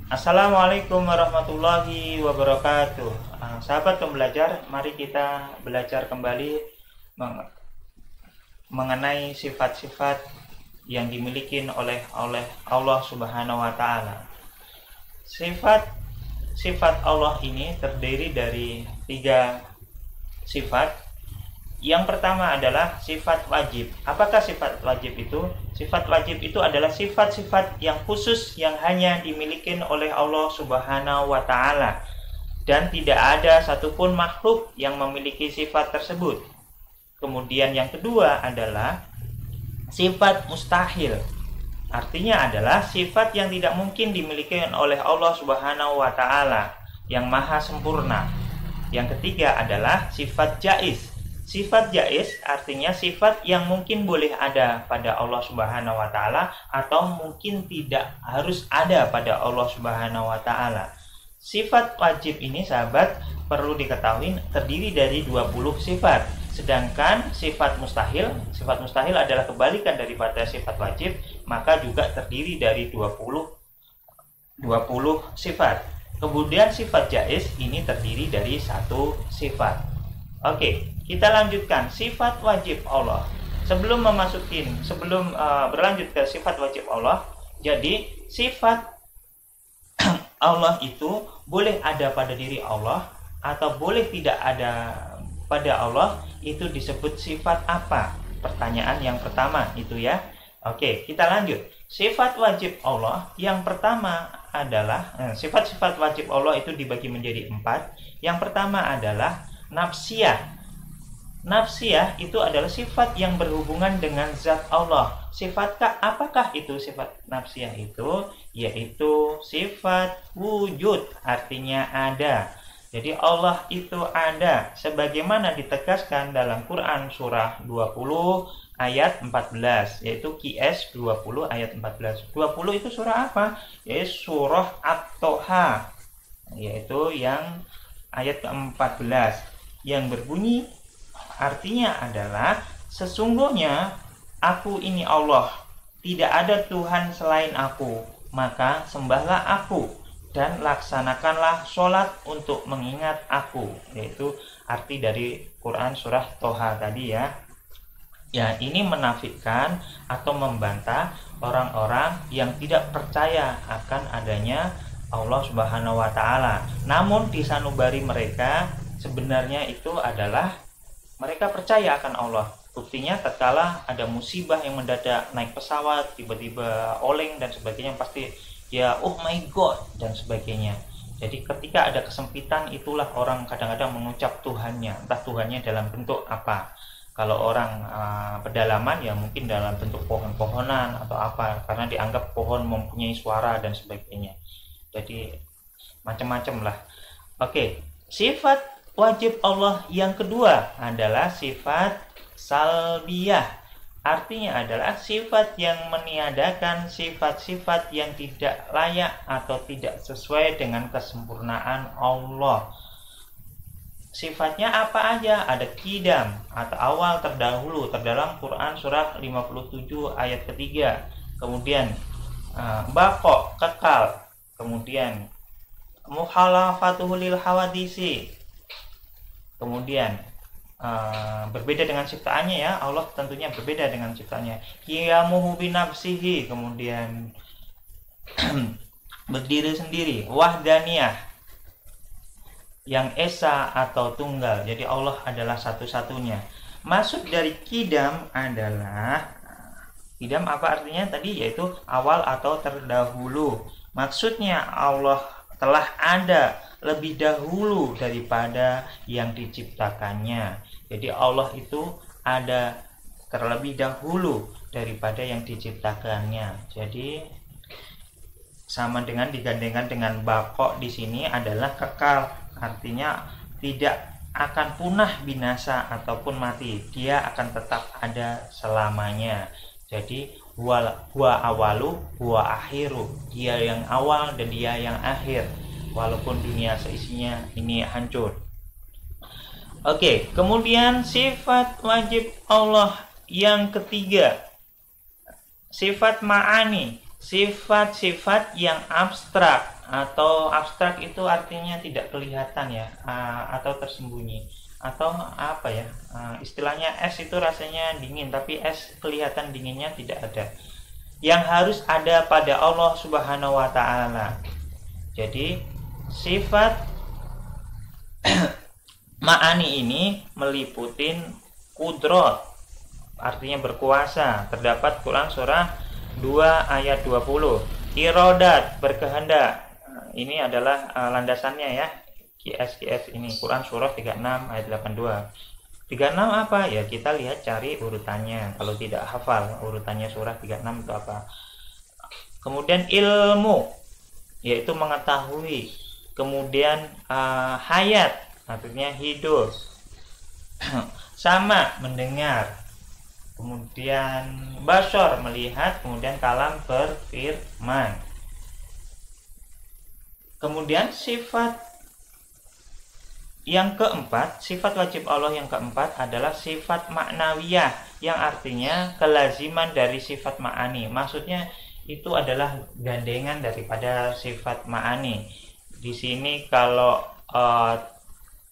Assalamualaikum warahmatullahi wabarakatuh. Sahabat pembelajar, mari kita belajar kembali mengenai sifat-sifat yang dimiliki oleh Allah Subhanahu wa taala. Sifat Allah ini terdiri dari 3 sifat. Yang pertama adalah sifat wajib. Apakah sifat wajib itu? Sifat wajib itu adalah sifat-sifat yang khusus yang hanya dimiliki oleh Allah Subhanahu wa taala dan tidak ada satupun makhluk yang memiliki sifat tersebut. Kemudian yang kedua adalah sifat mustahil. Artinya adalah sifat yang tidak mungkin dimiliki oleh Allah Subhanahu wa taala yang maha sempurna. Yang ketiga adalah sifat jaiz. Sifat jaiz artinya sifat yang mungkin boleh ada pada Allah Subhanahu wa taala atau mungkin tidak harus ada pada Allah Subhanahu wa taala. Sifat wajib ini sahabat perlu diketahui terdiri dari 20 sifat. Sedangkan sifat mustahil adalah kebalikan daripada sifat wajib, maka juga terdiri dari 20 sifat. Kemudian sifat jaiz ini terdiri dari 1 sifat. Oke, kita lanjutkan sifat wajib Allah. Sebelum berlanjut ke sifat wajib Allah, jadi sifat Allah itu boleh ada pada diri Allah atau boleh tidak ada pada Allah, itu disebut sifat apa? Pertanyaan yang pertama itu ya. Oke, kita lanjut. Sifat wajib Allah yang pertama adalah sifat-sifat wajib Allah itu dibagi menjadi 4. Yang pertama adalah nafsiyah. Nafsiyah itu adalah sifat yang berhubungan dengan zat Allah. Apakah itu sifat nafsiyah itu? Yaitu sifat wujud, artinya ada. Jadi Allah itu ada sebagaimana ditegaskan dalam Quran surah 20 ayat 14, yaitu QS 20 ayat 14. 20 itu surah apa? Yaitu surah At-Toha, yaitu yang ayat ke-14 yang berbunyi artinya adalah sesungguhnya aku ini Allah, tidak ada Tuhan selain aku, maka sembahlah aku dan laksanakanlah sholat untuk mengingat aku. Yaitu arti dari Quran surah Toha tadi ya. Ya, ini menafikan atau membantah orang-orang yang tidak percaya akan adanya Allah Subhanahu wa taala. Namun di sanubari mereka sebenarnya itu adalah mereka percaya akan Allah. Buktinya tatkala ada musibah yang mendadak, naik pesawat tiba-tiba oleng dan sebagainya, pasti ya oh my god dan sebagainya. Jadi ketika ada kesempitan itulah orang kadang-kadang mengucap Tuhannya, entah Tuhannya dalam bentuk apa. Kalau orang pedalaman ya mungkin dalam bentuk pohon-pohonan atau apa, karena dianggap pohon mempunyai suara dan sebagainya. Jadi macam-macam lah. Oke, sifat wajib Allah yang kedua adalah sifat salbiyah. Artinya adalah sifat yang meniadakan sifat-sifat yang tidak layak atau tidak sesuai dengan kesempurnaan Allah. Sifatnya apa aja? Ada qidam atau awal, terdahulu, terdalam Quran surah 57 ayat ketiga. Kemudian baqo, kekal. Kemudian muhalafatuhu lil hawadisi. Kemudian berbeda dengan ciptaannya ya, Allah tentunya berbeda dengan ciptaannya. Qiyamuhu binafsihi, kemudian berdiri sendiri. Wahdaniyah, yang esa atau tunggal. Jadi Allah adalah satu-satunya. Maksud dari qidam adalah, qidam apa artinya tadi? Yaitu awal atau terdahulu. Maksudnya Allah telah ada lebih dahulu daripada yang diciptakannya. Jadi Allah itu ada terlebih dahulu daripada yang diciptakannya. Jadi sama dengan digandengkan dengan baqo di sini adalah kekal, artinya tidak akan punah, binasa ataupun mati. Dia akan tetap ada selamanya. Jadi huwa awalu huwa akhiru, dia yang awal dan dia yang akhir, walaupun dunia seisinya ini hancur. Oke, kemudian sifat wajib Allah yang ketiga, sifat ma'ani, sifat-sifat yang abstrak. Atau abstrak itu artinya tidak kelihatan ya, atau tersembunyi, atau apa ya, istilahnya es itu rasanya dingin tapi es kelihatan dinginnya tidak ada, yang harus ada pada Allah Subhanahu wa taala. Jadi sifat ma'ani ini meliputin kudrot, artinya berkuasa. Terdapat Quran surah 2 ayat 20. Irodat, berkehendak. Ini adalah landasannya ya. QS ini Quran surah 36 ayat 82. 36 apa? Ya kita lihat cari urutannya kalau tidak hafal urutannya surah 36 itu apa. Kemudian ilmu, yaitu mengetahui. Kemudian hayat, artinya hidup. Sama, mendengar. Kemudian basor, melihat. Kemudian kalam, berfirman. Kemudian sifat yang keempat, sifat wajib Allah yang keempat adalah sifat maknawiyah, yang artinya kelaziman dari sifat ma'ani. Maksudnya itu adalah gandengan daripada sifat ma'ani. Di sini kalau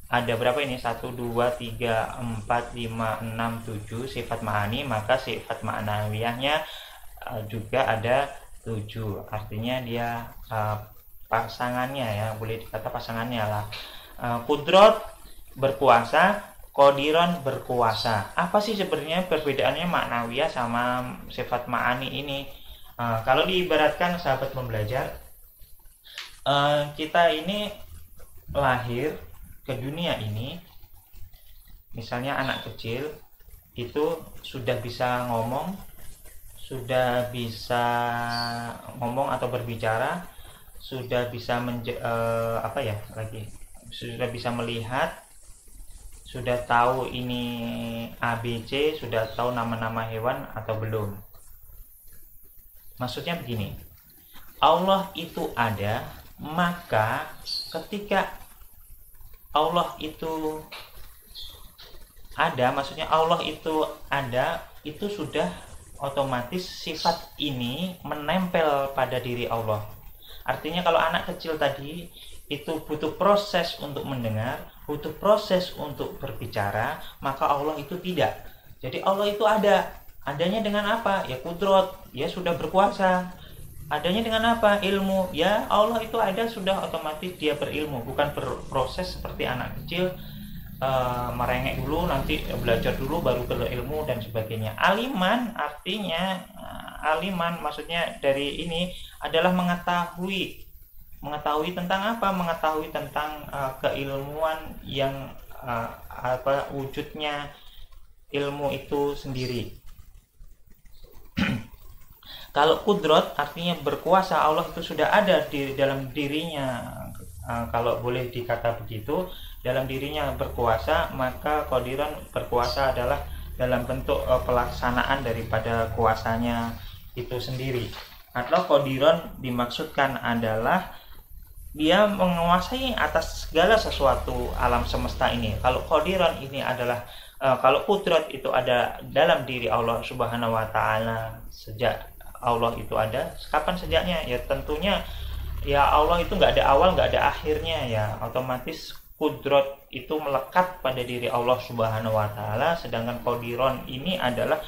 ada berapa ini? 1, 2, 3, 4, 5, 6, 7 sifat ma'ani, maka sifat ma'nawiyahnya juga ada 7. Artinya dia pasangannya ya, boleh dikata pasangannya lah. Kudrot, berkuasa. Qadiran, berkuasa. Apa sih sebenarnya perbedaannya maknawiyah sama sifat ma'ani ini? Kalau diibaratkan sahabat pembelajar, kita ini lahir ke dunia ini, misalnya anak kecil itu sudah bisa ngomong atau berbicara, sudah bisa sudah bisa melihat, sudah tahu ini ABC, sudah tahu nama-nama hewan atau belum. Maksudnya begini, Allah itu ada, maka ketika Allah itu ada, maksudnya Allah itu ada, itu sudah otomatis sifat ini menempel pada diri Allah. Artinya kalau anak kecil tadi itu butuh proses untuk mendengar, butuh proses untuk berbicara, maka Allah itu tidak. Jadi Allah itu ada. Adanya dengan apa? Ya kudrot, ya sudah berkuasa. Adanya dengan apa? Ilmu. Ya Allah itu ada, sudah otomatis dia berilmu, bukan berproses seperti anak kecil merengek dulu, nanti belajar dulu baru ke ilmu dan sebagainya. Aliman artinya aliman maksudnya dari ini adalah mengetahui tentang apa? Mengetahui tentang keilmuan yang wujudnya ilmu itu sendiri. Kalau kudrot artinya berkuasa, Allah itu sudah ada di dalam dirinya. Kalau boleh dikata begitu, dalam dirinya berkuasa, maka qadiran, berkuasa adalah dalam bentuk pelaksanaan daripada kuasanya itu sendiri. Atau qadiran dimaksudkan adalah dia menguasai atas segala sesuatu alam semesta ini. Kalau qadiran ini adalah kalau kudrat itu ada dalam diri Allah Subhanahu wa taala. Sejak Allah itu ada, kapan sejaknya? Ya tentunya ya Allah itu nggak ada awal, nggak ada akhirnya ya. Otomatis kudrat itu melekat pada diri Allah Subhanahu wa taala, sedangkan qadiran ini adalah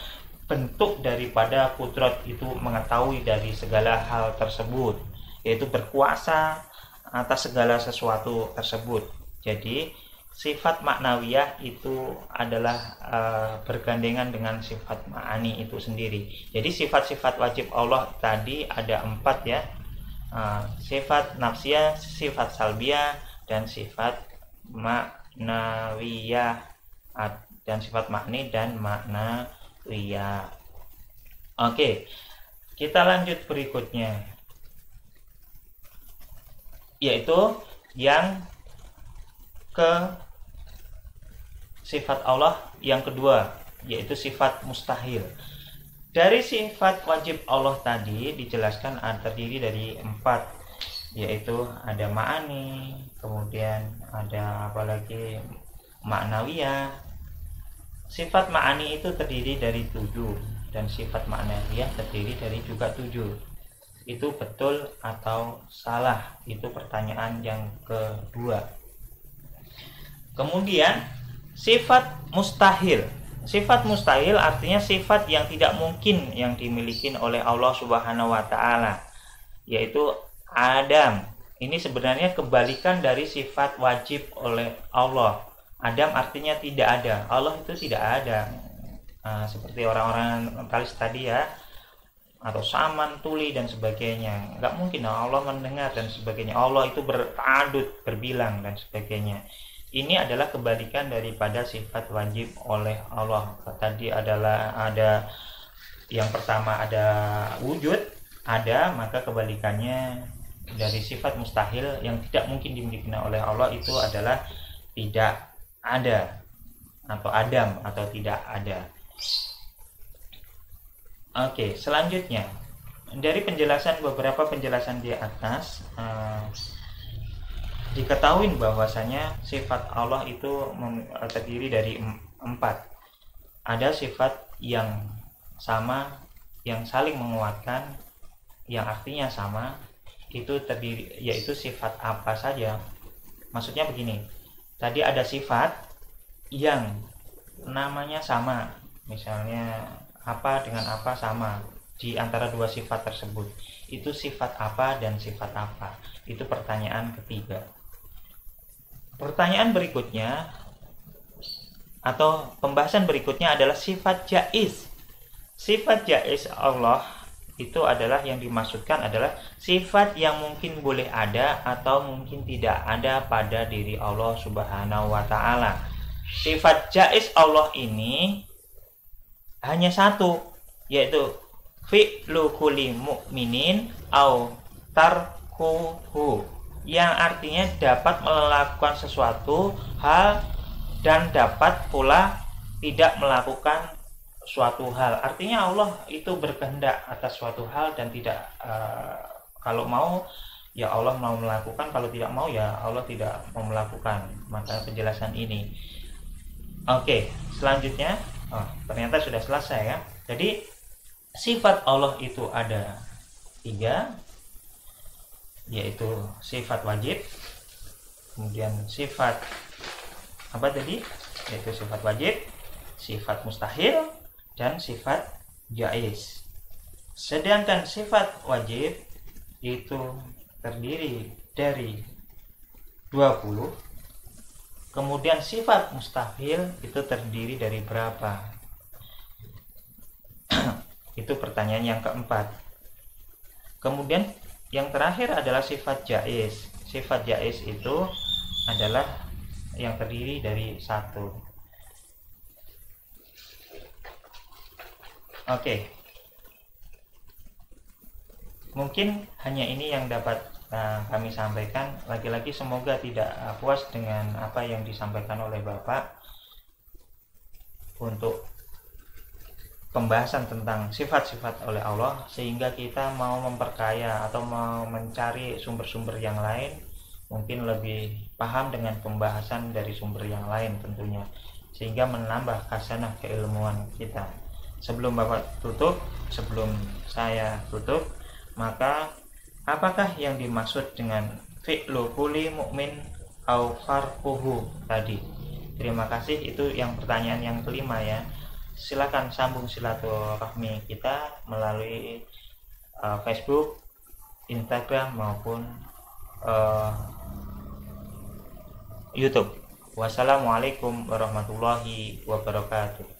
bentuk daripada kudrat itu mengetahui dari segala hal tersebut, yaitu berkuasa atas segala sesuatu tersebut. Jadi sifat maknawiyah itu adalah bergandengan dengan sifat ma'ani itu sendiri. Jadi sifat-sifat wajib Allah tadi ada 4 ya, sifat nafsiyah, sifat salbiyah, dan sifat maknawiyah, dan sifat makni dan maknawiyah. Oke, kita lanjut berikutnya, yaitu yang ke sifat Allah yang kedua, yaitu sifat mustahil. Dari sifat wajib Allah tadi dijelaskan terdiri dari 4, yaitu ada ma'ani, kemudian ada apalagi maknawiyah. Sifat ma'ani itu terdiri dari 7, dan sifat maknawiyah terdiri dari juga 7. itu betul atau salah? Itu pertanyaan yang kedua. Kemudian sifat mustahil. Sifat mustahil artinya sifat yang tidak mungkin yang dimiliki oleh Allah Subhanahu wa taala, yaitu Adam. Ini sebenarnya kebalikan dari sifat wajib oleh Allah. Adam artinya tidak ada, Allah itu tidak ada. Seperti orang-orang mentalis tadi ya, atau saman, tuli dan sebagainya. Nggak mungkin Allah mendengar dan sebagainya. Allah itu beradud, berbilang dan sebagainya. Ini adalah kebalikan daripada sifat wajib oleh Allah. Tadi adalah ada yang pertama ada wujud, ada, maka kebalikannya dari sifat mustahil yang tidak mungkin dimiliki oleh Allah itu adalah tidak ada atau adam atau tidak ada. Oke, selanjutnya dari beberapa penjelasan di atas diketahui bahwasanya sifat Allah itu terdiri dari 4. Ada sifat yang sama, yang saling menguatkan, yang artinya sama, itu terdiri yaitu sifat apa saja. Maksudnya begini, tadi ada sifat yang namanya sama, misalnya apa dengan apa sama di antara dua sifat tersebut. Itu sifat apa dan sifat apa? Itu pertanyaan ketiga. Pertanyaan berikutnya atau pembahasan berikutnya adalah sifat jaiz. Sifat jaiz Allah itu adalah yang dimaksudkan adalah sifat yang mungkin boleh ada atau mungkin tidak ada pada diri Allah Subhanahu wa taala. Sifat jaiz Allah ini hanya satu, yaitu fi'lu kulli mu'minin au tarkuhu, yang artinya dapat melakukan sesuatu hal dan dapat pula tidak melakukan suatu hal. Artinya Allah itu berkehendak atas suatu hal dan tidak kalau mau ya Allah mau melakukan, kalau tidak mau ya Allah tidak mau melakukan. Maka penjelasan ini. Oke, selanjutnya ternyata sudah selesai ya. Jadi sifat Allah itu ada 3, yaitu sifat wajib, kemudian sifat apa tadi, yaitu sifat wajib, sifat mustahil, dan sifat jaiz. Sedangkan sifat wajib itu terdiri dari 20, kemudian sifat mustahil itu terdiri dari berapa? Itu pertanyaan yang keempat. Kemudian yang terakhir adalah sifat jaiz. Sifat jaiz itu adalah yang terdiri dari 1. Oke. Mungkin hanya ini yang dapat kami sampaikan. Lagi-lagi semoga tidak puas dengan apa yang disampaikan oleh Bapak untuk pembahasan tentang sifat-sifat oleh Allah, sehingga kita mau memperkaya atau mau mencari sumber-sumber yang lain, mungkin lebih paham dengan pembahasan dari sumber yang lain tentunya, sehingga menambah khasanah keilmuan kita. Sebelum saya tutup, maka apakah yang dimaksud dengan fi'lu kulli mu'min au farquhu tadi? Terima kasih, itu yang pertanyaan yang kelima ya. Silakan sambung silaturahmi kita melalui Facebook, Instagram maupun YouTube. Wassalamualaikum warahmatullahi wabarakatuh.